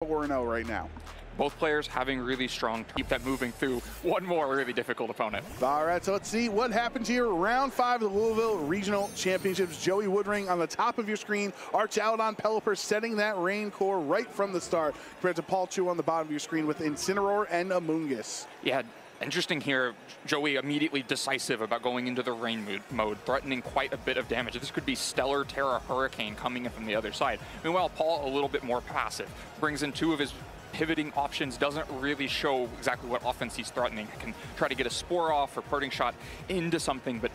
4-0 right now. Both players having really strong, keep that moving through one more really difficult opponent. All right, so let's see what happens here. Round 5 of the Louisville Regional Championships. Joey Woodring on the top of your screen. Archaladon Pelipper setting that rain core right from the start, compared to Paul Chua on the bottom of your screen with Incineroar and Amoonguss. Yeah, interesting here. Joey immediately decisive about going into the rain mode, threatening quite a bit of damage. This could be Stellar Terra Hurricane coming in from the other side. Meanwhile, Paul a little bit more passive. Brings in 2 of his pivoting options, doesn't really show exactly what offense he's threatening. Can try to get a Spore off or parting shot into something, but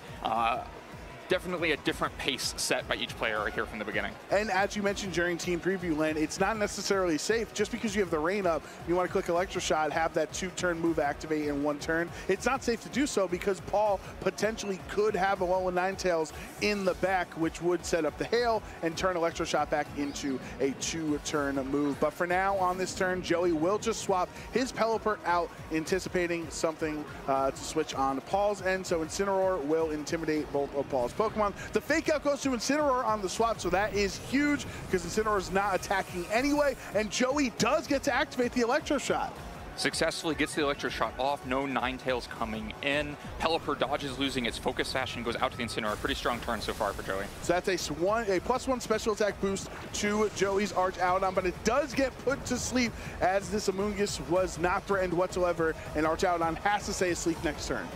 definitely a different pace set by each player right here from the beginning. And as you mentioned during team preview, Len, it's not necessarily safe. Just because you have the rain up, you want to click Electro Shot, have that 2-turn move activate in 1 turn. It's not safe to do so because Paul potentially could have a 1 with Ninetales in the back, which would set up the hail and turn Electro Shot back into a 2-turn move. But for now, on this turn, Joey will just swap his Pelipper out, anticipating something to switch on Paul's end. So Incineroar will intimidate both of Paul's Pokemon. The fake out goes to Incineroar on the swap, so that is huge because Incineroar is not attacking anyway, and Joey does get to activate the Electro Shot. Successfully gets the Electro Shot off, no Ninetales coming in. Pelipper dodges, losing its Focus Sash and goes out to the Incineroar. Pretty strong turn so far for Joey. So that's a +1 special attack boost to Joey's Archaladon, but it does get put to sleep as this Amoonguss was not threatened whatsoever, and Archaladon has to stay asleep next turn.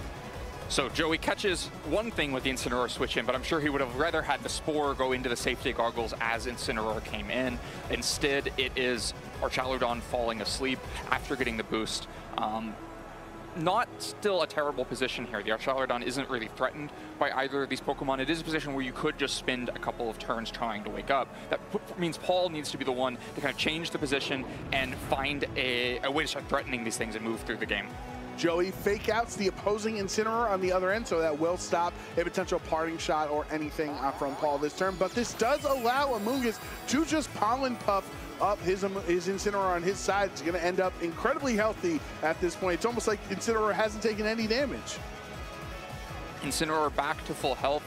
So Joey catches one thing with the Incineroar switch in, but I'm sure he would have rather had the Spore go into the safety goggles as Incineroar came in. Instead, it is Archaladon falling asleep after getting the boost. Not still a terrible position here. The Archaladon isn't really threatened by either of these Pokemon. It is a position where you could just spend a couple of turns trying to wake up. That means Paul needs to be the one to kind of change the position and find a way to start threatening these things and move through the game. Joey fake outs the opposing Incineroar on the other end, so that will stop a potential parting shot or anything from Paul this turn. But this does allow Amoonguss to just Pollen Puff up his Incineroar on his side. It's going to end up incredibly healthy at this point. It's almost like Incineroar hasn't taken any damage. Incineroar back to full health.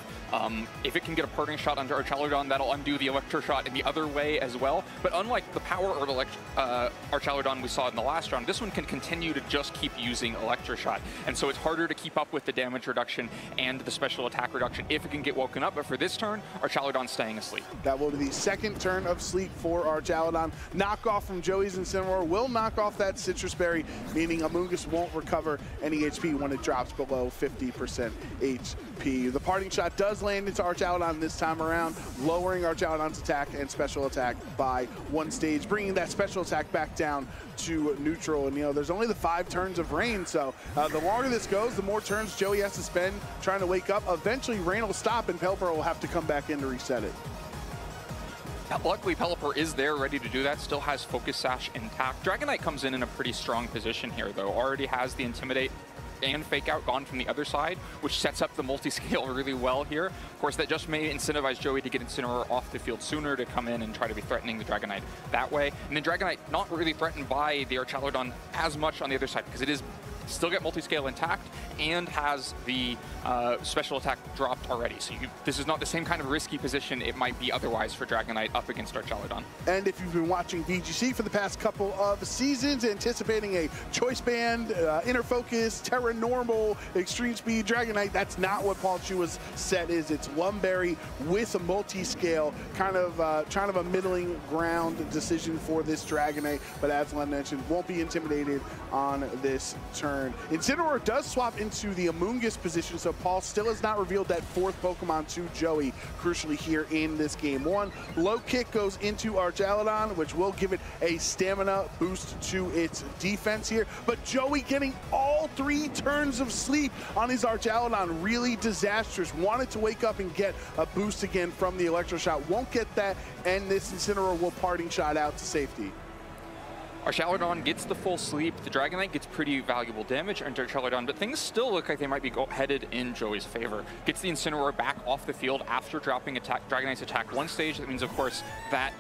If it can get a parting shot onto Archaladon, that'll undo the Electro Shot in the other way as well. But unlike the Power Herb Archaladon we saw in the last round, this one can continue to just keep using Electro Shot. And so it's harder to keep up with the damage reduction and the special attack reduction if it can get woken up. But for this turn, Archaladon's staying asleep. That will be the 2nd turn of sleep for Archaladon. Knockoff from Joey's Incineroar will knock off that Citrus Berry, meaning Amoonguss won't recover any HP when it drops below 50% HP. The parting shot does land into Archaladon this time around, lowering Archaladon's attack and special attack by 1 stage, bringing that special attack back down to neutral. And, you know, there's only the 5 turns of rain, so the longer this goes, the more turns Joey has to spend trying to wake up. Eventually, rain will stop, and Pelipper will have to come back in to reset it. Luckily, Pelipper is there, ready to do that. Still has Focus Sash intact. Dragonite comes in a pretty strong position here, though. Already has the Intimidate and Fake Out gone from the other side, which sets up the multi-scale really well here. Of course, that just may incentivize Joey to get Incineroar off the field sooner to come in and try to be threatening the Dragonite that way. And then Dragonite not really threatened by the Archaladon as much on the other side because it is still get multi-scale intact and has the special attack dropped already. So this is not the same kind of risky position it might be otherwise for Dragonite up against Archaladon. And if you've been watching VGC for the past couple of seasons, anticipating a Choice Band, Inner Focus, Terra Normal, Extreme Speed, Dragonite, that's not what Paul Chua's set is. It's Lumberry with a multi-scale, kind of a middling ground decision for this Dragonite, but as Len mentioned, won't be intimidated on this turn. Incineroar does swap into the Amoonguss position, so Paul still has not revealed that 4th Pokemon to Joey, crucially here in this game 1. Low kick goes into Archaladon, which will give it a stamina boost to its defense here, but Joey getting all 3 turns of sleep on his Archaladon, really disastrous. Wanted to wake up and get a boost again from the Electro Shot, won't get that, and this Incineroar will parting shot out to safety. Archaladon gets the full sleep. The Dragonite gets pretty valuable damage into Archaladon, but things still look like they might be headed in Joey's favor. Gets the Incineroar back off the field after dropping Dragonite's attack 1 stage. That means, of course, that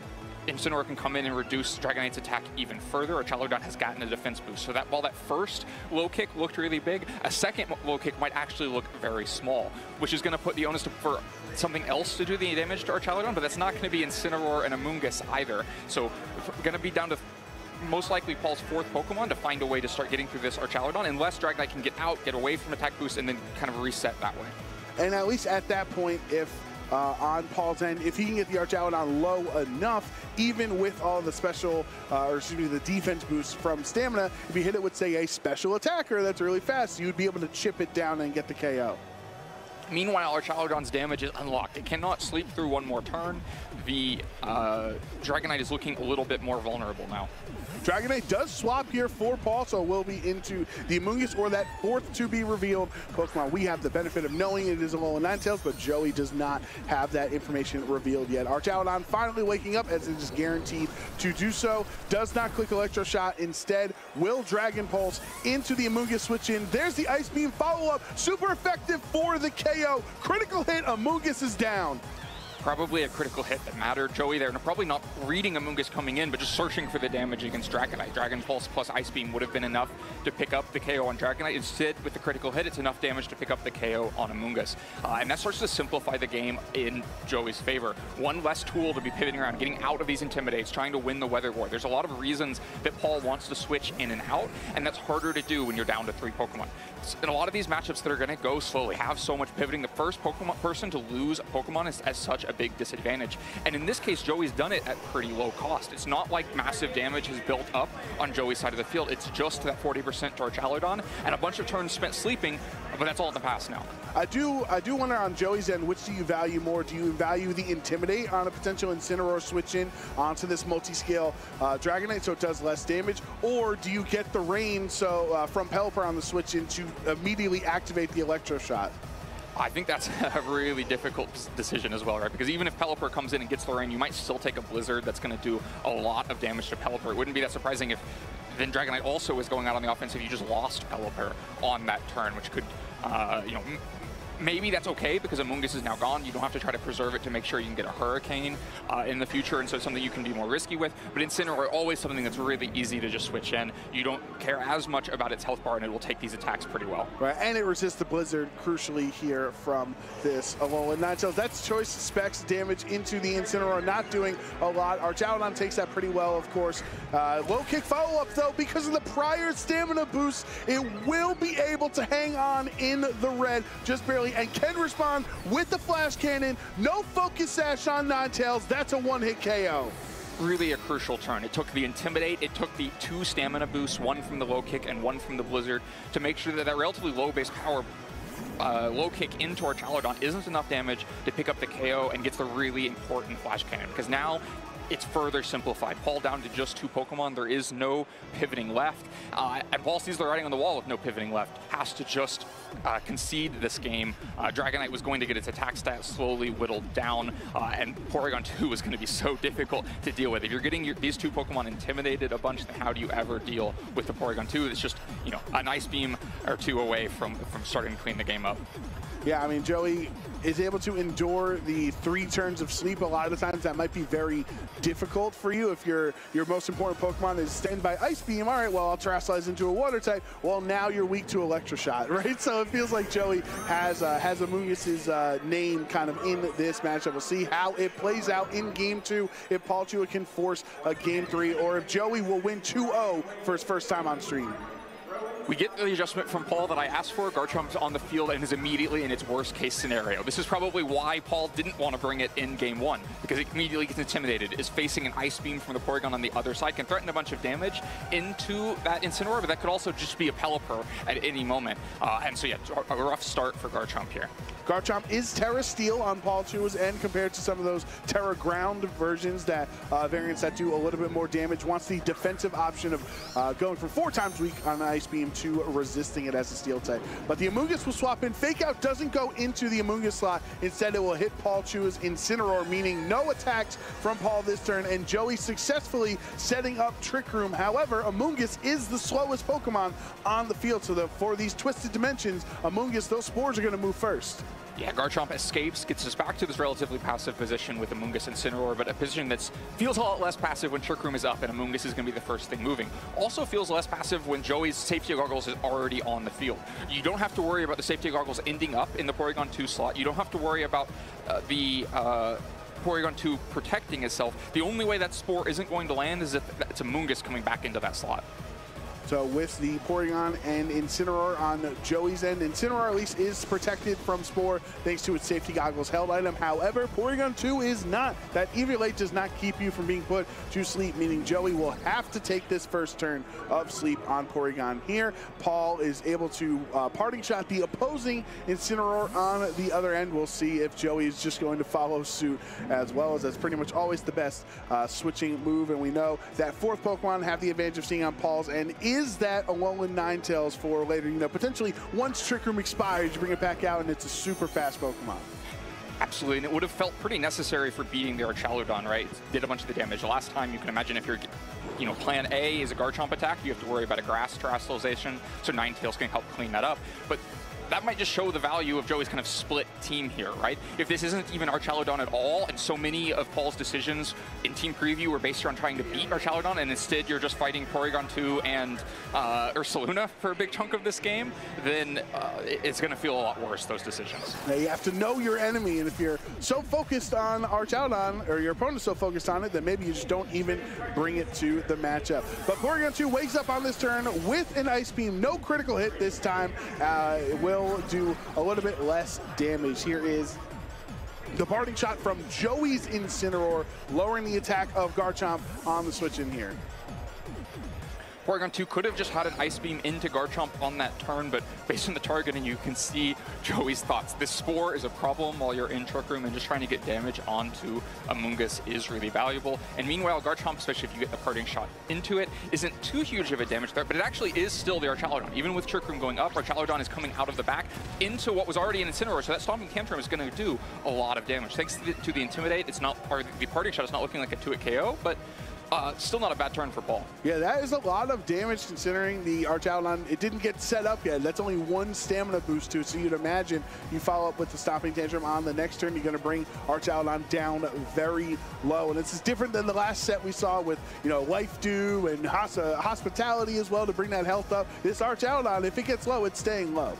Incineroar can come in and reduce Dragonite's attack even further. Archaladon has gotten a defense boost. So that while that first low kick looked really big, a second low kick might actually look very small, which is going to put the onus for something else to do the damage to Archaladon, but that's not going to be Incineroar and Amoonguss either. So going to be down to most likely Paul's fourth Pokemon to find a way to start getting through this Archaludon, unless Dragonite can get out, get away from attack boost, and then kind of reset that way. And at least at that point, if on Paul's end, if he can get the Archaludon low enough, even with all the special, or excuse me, the defense boost from Stamina, if you hit it with, say, a special attacker that's really fast, you'd be able to chip it down and get the KO. Meanwhile, Archaludon's damage is unlocked. It cannot sleep through one more turn. The Dragonite is looking a little bit more vulnerable now. Dragonite does swap here for Paul, so we'll be into the Amoonguss or that fourth to be revealed Pokemon. We have the benefit of knowing it is a Alolan Ninetales, but Joey does not have that information revealed yet. Archaludon finally waking up, as it is guaranteed to do so. Does not click Electro Shot. Instead, will Dragon Pulse into the Amoonguss switch in. There's the Ice Beam follow-up. Super effective for the KO. Critical hit. Amoonguss is down. Probably a critical hit that mattered. Joey there, and probably not reading Amoonguss coming in, but just searching for the damage against Dragonite. Dragon Pulse plus Ice Beam would have been enough to pick up the KO on Dragonite. Instead, with the critical hit, it's enough damage to pick up the KO on Amoonguss. And that starts to simplify the game in Joey's favor. One less tool to be pivoting around, getting out of these Intimidates, trying to win the Weather War. There's a lot of reasons that Paul wants to switch in and out, and that's harder to do when you're down to 3 Pokemon. In a lot of these matchups that are going to go slowly, have so much pivoting, the first Pokemon person to lose a Pokemon is at such a big disadvantage. And in this case, Joey's done it at pretty low cost. It's not like massive damage has built up on Joey's side of the field. It's just that 40% to Archaludon and a bunch of turns spent sleeping, but that's all in the past now. I do wonder on Joey's end, which do you value more? Do you value the Intimidate on a potential Incineroar switch in onto this multi-scale Dragonite so it does less damage? Or do you get the Rain so from Pelipper on the switch in to immediately activate the Electro Shot? I think that's a really difficult decision as well, right? Because even if Pelipper comes in and gets the Rain, you might still take a Blizzard that's going to do a lot of damage to Pelipper. It wouldn't be that surprising if then Dragonite also is going out on the offensive. You just lost Pelipper on that turn, which could, you know, maybe that's okay because Amoonguss is now gone. You don't have to try to preserve it to make sure you can get a Hurricane in the future, and so it's something you can be more risky with. But Incineroar, always something that's really easy to just switch in. You don't care as much about its health bar, and it will take these attacks pretty well. Right, and it resists the Blizzard, crucially here from this Alolan Ninetales. That's choice specs damage into the Incineroar, not doing a lot. Archaludon takes that pretty well, of course. Low kick follow-up, though, because of the prior stamina boost, it will be able to hang on in the red, just barely, and can respond with the Flash Cannon. No Focus Sash on Ninetales. That's a one-hit KO. Really a crucial turn. It took the Intimidate, it took the 2 stamina boosts, 1 from the low kick and 1 from the Blizzard, to make sure that that relatively low base power low kick into Archaludon isn't enough damage to pick up the KO and gets the really important Flash Cannon, because now it's further simplified. Paul down to just 2 Pokemon. There is no pivoting left. And Paul sees the writing on the wall with no pivoting left. Has to just concede this game. Dragonite was going to get its attack stats slowly whittled down, and Porygon 2 was going to be so difficult to deal with. If you're getting these 2 Pokemon intimidated a bunch, then how do you ever deal with the Porygon 2? It's just, you know, an Ice Beam or 2 away from starting to clean the game up. Yeah, I mean, Joey is able to endure the 3 turns of sleep. A lot of the times that might be very difficult for you if your most important Pokemon is standby Ice Beam. All right, well, I'll Terastallize into a Water type. Well, now you're weak to Electro Shot, right? So it feels like Joey has Amoonguss's name kind of in this matchup. We'll see how it plays out in Game 2, if Paul Chua can force a Game 3, or if Joey will win 2-0 for his first time on stream. We get the adjustment from Paul that I asked for. Garchomp's on the field and is immediately in its worst case scenario. This is probably why Paul didn't want to bring it in Game 1, because it immediately gets intimidated. Is facing an Ice Beam from the Porygon on the other side, can threaten a bunch of damage into that Incineroar, but that could also just be a Pelipper at any moment. And so yeah, a rough start for Garchomp here. Garchomp is Terra Steel on Paul Chua's end compared to some of those Terra Ground versions, that variants that do a little bit more damage. Wants the defensive option of going from 4 times weak on the Ice Beam to resisting it as a Steel type. But the Amoonguss will swap in. Fake Out doesn't go into the Amoonguss slot. Instead, it will hit Paul Chua's Incineroar, meaning no attacks from Paul this turn, and Joey successfully setting up Trick Room. However, Amoonguss is the slowest Pokemon on the field, so for these Twisted Dimensions, Amoonguss, those spores are going to move first. Yeah, Garchomp escapes, gets us back to this relatively passive position with Amoonguss and Incineroar, but a position that feels a lot less passive when Trick Room is up and Amoonguss is going to be the first thing moving. Also feels less passive when Joey's safety goggles is already on the field. You don't have to worry about the safety goggles ending up in the Porygon 2 slot. You don't have to worry about the Porygon 2 protecting itself. The only way that Spore isn't going to land is if it's a Mungus coming back into that slot. So with the Porygon and Incineroar on Joey's end, Incineroar at least is protected from Spore thanks to its safety goggles held item. However, Porygon 2 is not. That Eviolate does not keep you from being put to sleep, meaning Joey will have to take this first turn of sleep on Porygon here. Paul is able to parting shot the opposing Incineroar on the other end. We'll see if Joey is just going to follow suit as well, as that's pretty much always the best switching move. And we know that fourth Pokemon have the advantage of seeing on Paul's end is that Alolan Ninetales for later. You know, potentially once Trick Room expires, you bring it back out and it's a super fast Pokemon. Absolutely, and it would have felt pretty necessary for beating the Archaludon, right? It did a bunch of the damage. The last time, you can imagine if you're, you know, plan A is a Garchomp attack, you have to worry about a Grass Terrestrialization, so Ninetales can help clean that up. But that might just show the value of Joey's kind of split team here, right? If this isn't even Archaludon at all, and so many of Paul's decisions in Team Preview were based around trying to beat Archaludon, and instead you're just fighting Porygon 2 and Ursaluna for a big chunk of this game, then it's going to feel a lot worse, those decisions. Now you have to know your enemy, and if you're so focused on Archaludon, or your opponent's so focused on it, then maybe you just don't even bring it to the matchup. But Porygon 2 wakes up on this turn with an Ice Beam, no critical hit this time. It will do a little bit less damage. Here is the parting shot from Joey's Incineroar, lowering the attack of Garchomp on the switch in here. Porygon 2 could have just had an Ice Beam into Garchomp on that turn, but based on the targeting, you can see Joey's thoughts. This Spore is a problem while you're in Trick Room, and just trying to get damage onto a Mungus is really valuable. And meanwhile, Garchomp, especially if you get the parting shot into it, isn't too huge of a damage threat, but it actually is still the Archaludon. Even with Trick Room going up, Archaludon is coming out of the back into what was already an Incineroar, so that Stomping Tantrum is going to do a lot of damage. Thanks to the Intimidate, it's not, or the parting shot is not looking like a 2-hit KO, but still not a bad turn for Paul. Yeah, that is a lot of damage considering the Archaludon. It didn't get set up yet. That's only one stamina boost to it. So you'd imagine you follow up with the Stomping Tantrum on the next turn, you're going to bring Archaludon down very low. And this is different than the last set we saw with, you know, Life Dew and Hospitality as well to bring that health up. This Archaludon, if it gets low, it's staying low.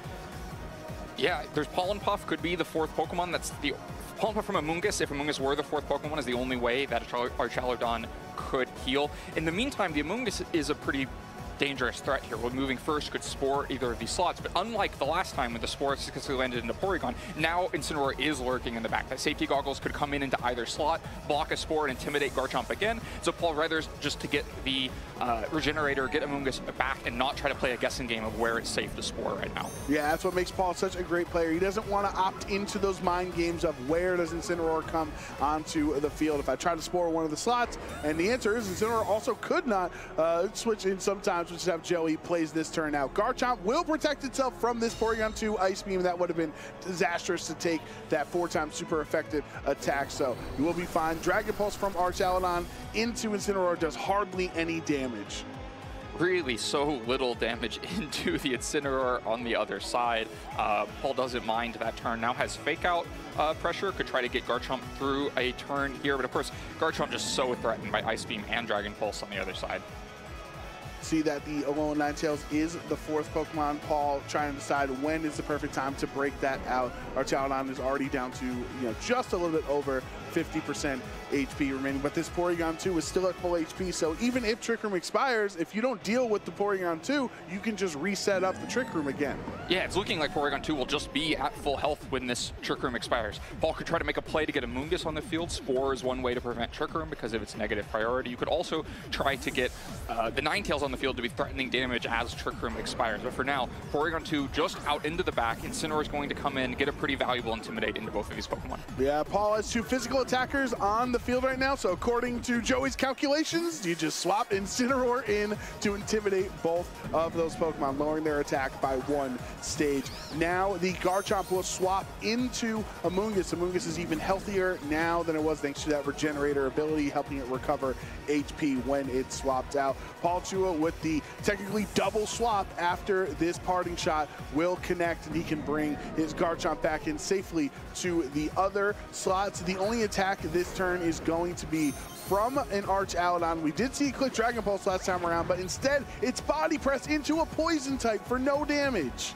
Yeah, there's Pollen Puff could be the fourth Pokemon. That's the Pollen Puff from a Mungus. If a Mungus were the fourth Pokemon, is the only way that Archaludon could heal. In the meantime, the Amoonguss is a pretty dangerous threat here. When moving first could Spore either of these slots, but unlike the last time when the Spore successfully landed into Porygon, now Incineroar is lurking in the back. That safety goggles could come in into either slot, block a Spore, and intimidate Garchomp again. So Paul rather just to get the Regenerator, get Amoonguss back, and not try to play a guessing game of where it's safe to Spore right now. Yeah, that's what makes Paul such a great player. He doesn't want to opt into those mind games of where does Incineroar come onto the field. If I try to Spore one of the slots, and the answer is Incineroar also could not switch in sometimes, which is how Joey plays this turn out. Garchomp will protect itself from this Porygon 2 Ice Beam. That would have been disastrous to take that 4-time super effective attack, so you will be fine. Dragon Pulse from Archaludon into Incineroar does hardly any damage. Really so little damage into the Incineroar on the other side. Paul doesn't mind that turn. Now has Fake Out pressure, could try to get Garchomp through a turn here, but of course Garchomp just so threatened by Ice Beam and Dragon Pulse on the other side. See that the Alolan Ninetales is the fourth Pokemon. Paul trying to decide when is the perfect time to break that out. Archaludon is already down to, you know, just a little bit over 50% HP remaining, but this Porygon 2 is still at full HP, so even if Trick Room expires, if you don't deal with the Porygon 2, you can just reset up the Trick Room again. Yeah, it's looking like Porygon 2 will just be at full health when this Trick Room expires. Paul could try to make a play to get a Mungus on the field. Spore is one way to prevent Trick Room because of its negative priority. You could also try to get the Ninetales on the field to be threatening damage as Trick Room expires, but for now, Porygon 2 just out into the back. Incineroar is going to come in, get a pretty valuable Intimidate into both of these Pokemon. Yeah, Paul has two physical attackers on the field right now, so according to Joey's calculations, you just swap Incineroar in to intimidate both of those Pokemon, lowering their attack by one stage. Now the Garchomp will swap into Amoonguss. Amoonguss is even healthier now than it was thanks to that Regenerator ability, helping it recover HP when it swapped out. Paul Chua with the technically double swap after this parting shot will connect, and he can bring his Garchomp back in safely to the other slots. The only attack this turn is going to be from an Archaludon. We did see it click Dragon Pulse last time around, but instead it's Body Press into a Poison type for no damage.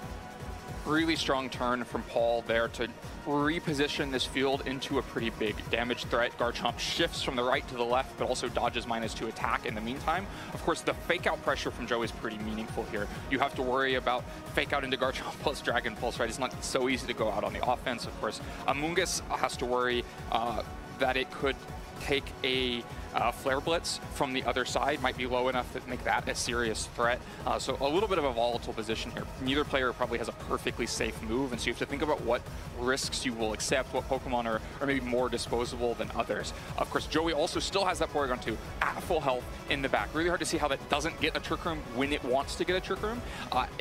Really strong turn from Paul there to reposition this field into a pretty big damage threat. Garchomp shifts from the right to the left, but also dodges -2 attack in the meantime. Of course, the fake out pressure from Joey is pretty meaningful here. You have to worry about fake out into Garchomp plus Dragon Pulse, right? It's not so easy to go out on the offense. Of course, Amoonguss has to worry that it could take a Flare Blitz from the other side, might be low enough to make that a serious threat. So a little bit of a volatile position here. Neither player probably has a perfectly safe move, and so you have to think about what risks you will accept, what Pokemon are maybe more disposable than others. Of course, Joey also still has that Porygon 2 at full health in the back. Really hard to see how that doesn't get a Trick Room when it wants to get a Trick Room,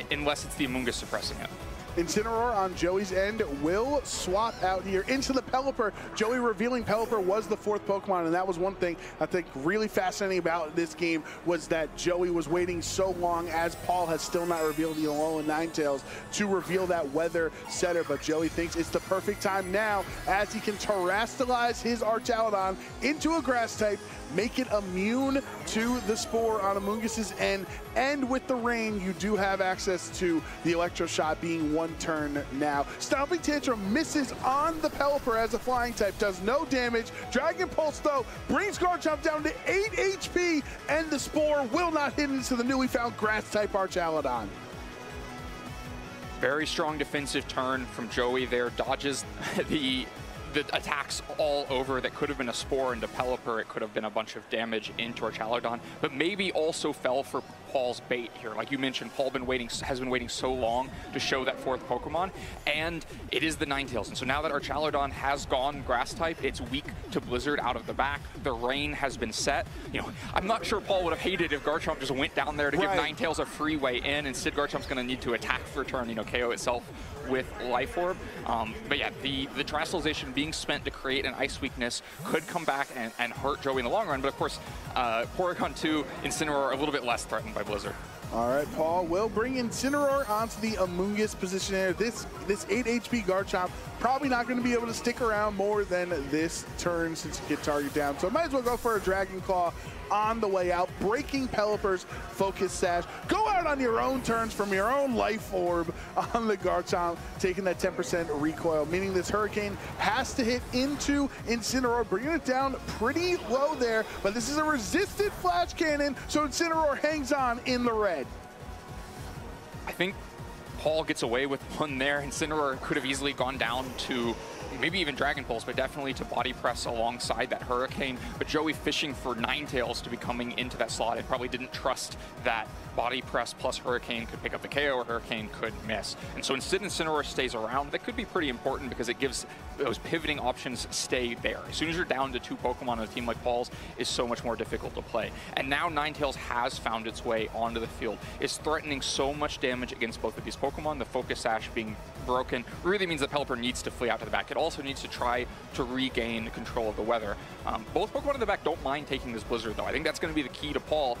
unless it's the Amoonguss suppressing it. Incineroar on Joey's end will swap out here into the Pelipper. Joey revealing Pelipper was the 4th Pokemon, and that was one thing I think really fascinating about this game was that Joey was waiting so long, as Paul has still not revealed the Alolan Ninetales, to reveal that Weather Setter. But Joey thinks it's the perfect time now, as he can terrestrialize his Archaludon into a Grass type, make it immune to the Spore on Amoonguss's end, and with the Rain, you do have access to the Electro Shot being 1 turn now. Stomping Tantrum misses on the Pelipper as a flying type, does no damage. Dragon Pulse, though, brings Garchomp down to 8 HP, and the Spore will not hit into the newly found Grass type Archaludon. Very strong defensive turn from Joey there, dodges the attacks all over that could have been a Spore into Pelipper. It could have been a bunch of damage into Archaludon, but maybe also fell for Paul's bait here. Like you mentioned, Paul has been waiting so long to show that 4th Pokemon, and it is the Ninetales. And so now that Archaludon has gone Grass type, it's weak to Blizzard out of the back. The Rain has been set. You know, I'm not sure Paul would have hated if Garchomp just went down there to give Ninetales a free way in. Instead, Garchomp's going to need to attack for a turn, KO itself with Life Orb. But yeah, the Terrestrialization being spent to create an ice weakness could come back and hurt Joey in the long run. But of course, Porygon 2, Incineroar a little bit less threatened by Blizzard. All right, Paul will bring Incineroar onto the Amoonguss position here. This 8 HP Garchomp probably not going to be able to stick around more than this turn since you get target down. So might as well go for a Dragon Claw on the way out, breaking Pelipper's Focus Sash. Go out on your own turns from your own Life Orb on the Garchomp, taking that 10% recoil, meaning this Hurricane has to hit into Incineroar, bringing it down pretty low there, but this is a resisted Flash Cannon, so Incineroar hangs on in the red. I think Paul gets away with one there. Incineroar could have easily gone down to maybe even Dragon Pulse, but definitely to Body Press alongside that Hurricane. But Joey fishing for Ninetales to be coming into that slot and probably didn't trust that Body Press plus Hurricane could pick up the KO or Hurricane could miss. And so instead Incineroar stays around. That could be pretty important because it gives those pivoting options stay there. As soon as you're down to 2 Pokemon on a team like Paul's, is so much more difficult to play. And now Ninetales has found its way onto the field. It's threatening so much damage against both of these Pokemon. The Focus Sash being broken really means that Pelipper needs to flee out to the back. It also needs to try to regain control of the weather. Both Pokemon in the back don't mind taking this Blizzard, though. I think that's going to be the key to Paul's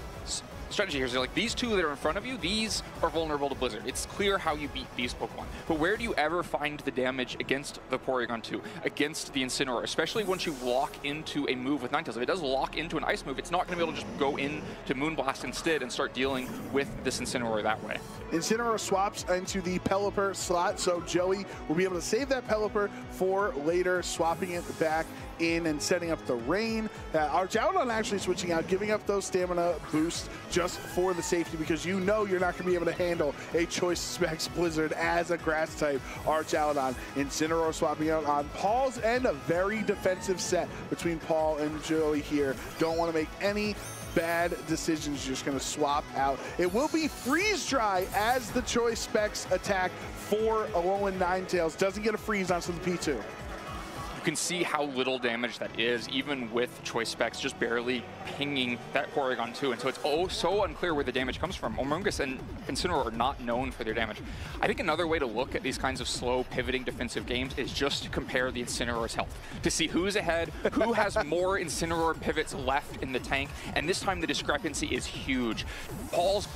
strategy here. So like these 2 that are in front of you, these are vulnerable to Blizzard. It's clear how you beat these Pokemon. But where do you ever find the damage against the Porygon 2, against the Incineroar, especially once you lock into a move with Ninetales? If it does lock into an Ice move, it's not going to be able to just go into Moonblast instead and start dealing with this Incineroar that way. Incineroar swaps into the Pelipper slot, so Joey will be able to save that Pelipper for later, swapping it back in and setting up the Rain. Archaludon actually switching out, giving up those stamina boosts just for the safety, because you know you're not going to be able to handle a Choice Specs Blizzard as a Grass type Archaludon. Incineroar swapping out on Paul's end, a very defensive set between Paul and Joey here. Don't want to make any bad decisions, just going to swap out. It will be Freeze Dry as the Choice Specs attack for Alolan Ninetales. Doesn't get a freeze onto the P2. You can see how little damage that is, even with Choice Specs just barely pinging that Porygon 2. And so it's so unclear where the damage comes from. Amoonguss and Incineroar are not known for their damage. I think another way to look at these kinds of slow pivoting defensive games is just to compare the Incineroar's health, to see who's ahead, who has more Incineroar pivots left in the tank, and this time the discrepancy is huge. Paul's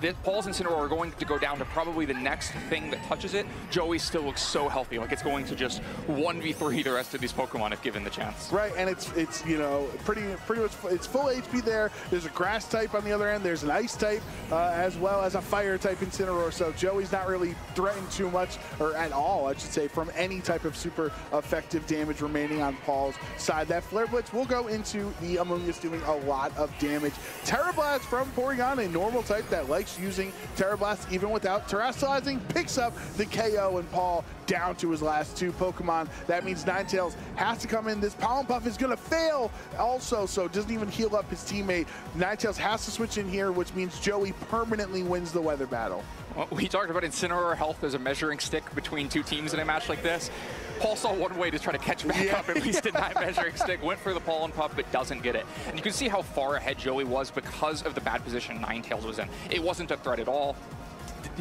Incineroar are going to go down to probably the next thing that touches it. Joey still looks so healthy, like it's going to just 1v3 the rest of of these Pokemon if given the chance. Right, and it's you know, pretty much, it's full HP there. There's a grass type on the other end. There's an ice type as well as a fire type Incineroar. So Joey's not really threatened too much, or at all, I should say, from any type of super effective damage remaining on Paul's side. That Flare Blitz will go into the Amoonguss, doing a lot of damage. Terra Blast from Porygon, a normal type that likes using Terra Blast even without Terastallizing, picks up the KO, and Paul down to his last two Pokemon. That means Ninetales has to come in. This Pollen Puff is going to fail also, so it doesn't even heal up his teammate. Ninetales has to switch in here, which means Joey permanently wins the weather battle. Well, we talked about Incineroar health as a measuring stick between two teams in a match like this. Paul saw one way to try to catch back up, at least in that measuring stick. Went for the Pollen Puff, but doesn't get it. And you can see how far ahead Joey was because of the bad position Ninetales was in. It wasn't a threat at all.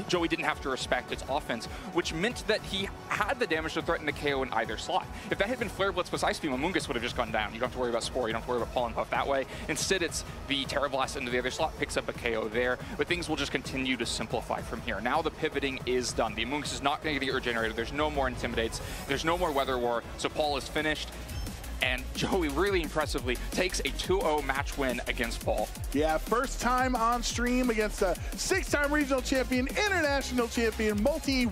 Joey didn't have to respect its offense, which meant that he had the damage to threaten the KO in either slot. If that had been Flare Blitz plus Ice Beam, Amoonguss would have just gone down. You don't have to worry about Spore, you don't have to worry about Pollen Puff that way. Instead, it's the Terra Blast into the other slot, picks up a KO there, but things will just continue to simplify from here. Now the pivoting is done. The Amoonguss is not going to get the Urge Generator. There's no more Intimidates. There's no more Weather War, so Paul is finished. And Joey really impressively takes a 2-0 match win against Paul. Yeah, first time on stream against a 6-time regional champion, international champion, multi